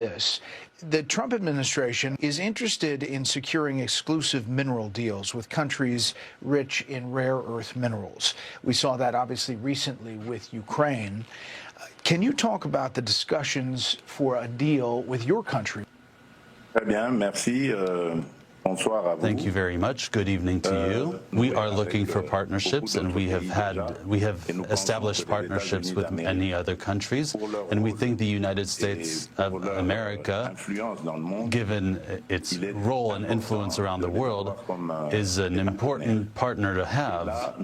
This. The Trump administration is interested in securing exclusive mineral deals with countries rich in rare earth minerals. We saw that obviously recently with Ukraine. Can you talk about the discussions for a deal with your country? Très bien, merci. Thank you very much. Good evening to you. We are looking for partnerships, and we have established partnerships with many other countries, and we think the United States of America, given its role and influence around the world, is an important partner to have.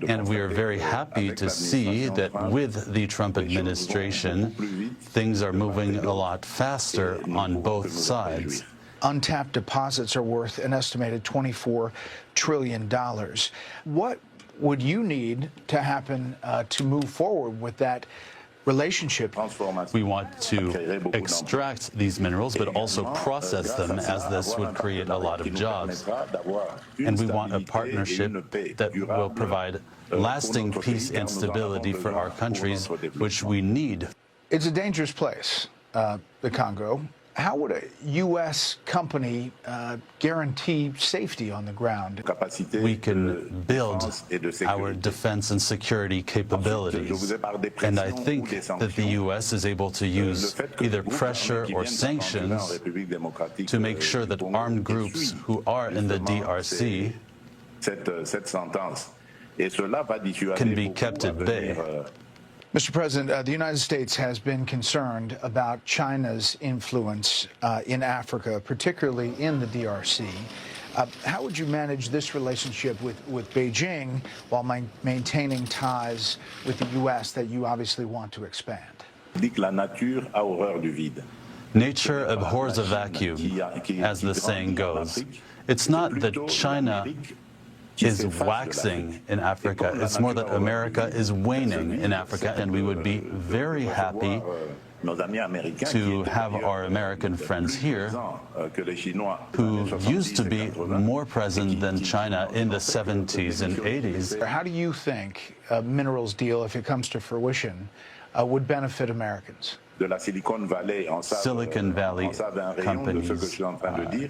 And we are very happy to see that with the Trump administration, things are moving a lot faster on both sides. Untapped deposits are worth an estimated $24 trillion. What would you need to happen to move forward with that relationship? We want to extract these minerals, but also process them, as this would create a lot of jobs. And we want a partnership that will provide lasting peace and stability for our countries, which we need. It's a dangerous place, the Congo. How would a U.S. company guarantee safety on the ground? We can build our defense and security capabilities, and I think that the U.S. is able to use either pressure or sanctions to make sure that armed groups who are in the DRC can be kept at bay. Mr. President, the United States has been concerned about China's influence in Africa, particularly in the DRC. How would you manage this relationship with Beijing while maintaining ties with the U.S. that you obviously want to expand? Nature abhors a vacuum, as the saying goes. It's not that China is waxing in Africa. It's more that America is waning in Africa, and we would be very happy to have our American friends here who used to be more present than China in the 70s and 80s. How do you think a minerals deal, if it comes to fruition, would benefit Americans? Silicon Valley companies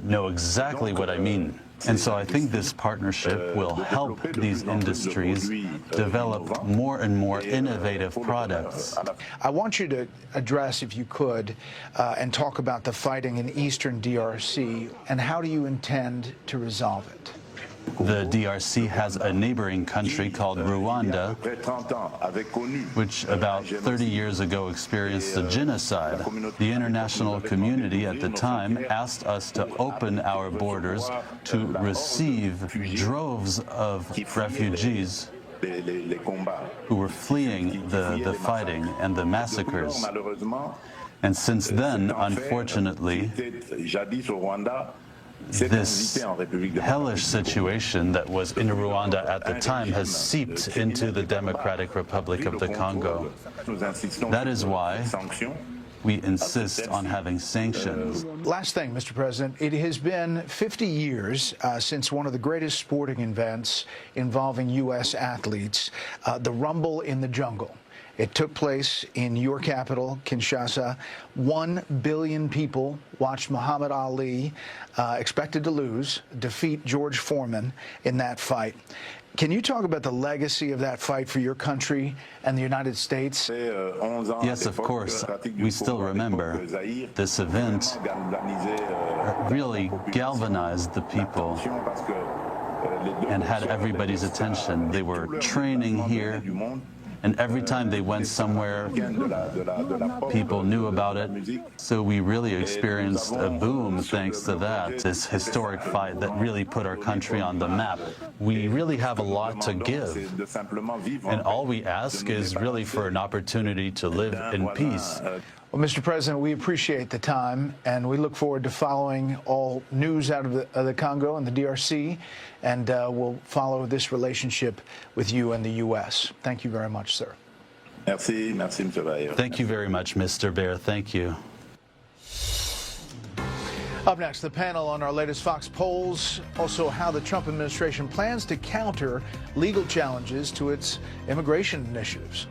know exactly what I mean. And so I think this partnership will help these industries develop more and more innovative products. I want you to address, if you could, and talk about the fighting in eastern DRC, and how do you intend to resolve it? The DRC has a neighboring country called Rwanda, which about 30 years ago experienced a genocide. The international community at the time asked us to open our borders to receive droves of refugees who were fleeing the fighting and the massacres. And since then, unfortunately, this hellish situation that was in Rwanda at the time has seeped into the Democratic Republic of the Congo. That is why we insist on having sanctions. Last thing, Mr. President, it has been 50 years since one of the greatest sporting events involving U.S. athletes, the Rumble in the Jungle. It took place in your capital, Kinshasa. 1 billion people watched Muhammad Ali, expected to lose, defeat George Foreman in that fight. Can you talk about the legacy of that fight for your country and the United States? Yes, of course. We still remember. This event really galvanized the people and had everybody's attention. They were training here. And every time they went somewhere, people knew about it. So we really experienced a boom thanks to that, this historic fight that really put our country on the map. We really have a lot to give. And all we ask is really for an opportunity to live in peace. Well, Mr. President, we appreciate the time, and we look forward to following all news out of the Congo and the DRC, and we'll follow this relationship with you and the U.S. Thank you very much, sir. Merci, Mr. Bayer. Thank you very much, Mr. Baer. Thank you. Up next, the panel on our latest Fox polls, also how the Trump administration plans to counter legal challenges to its immigration initiatives.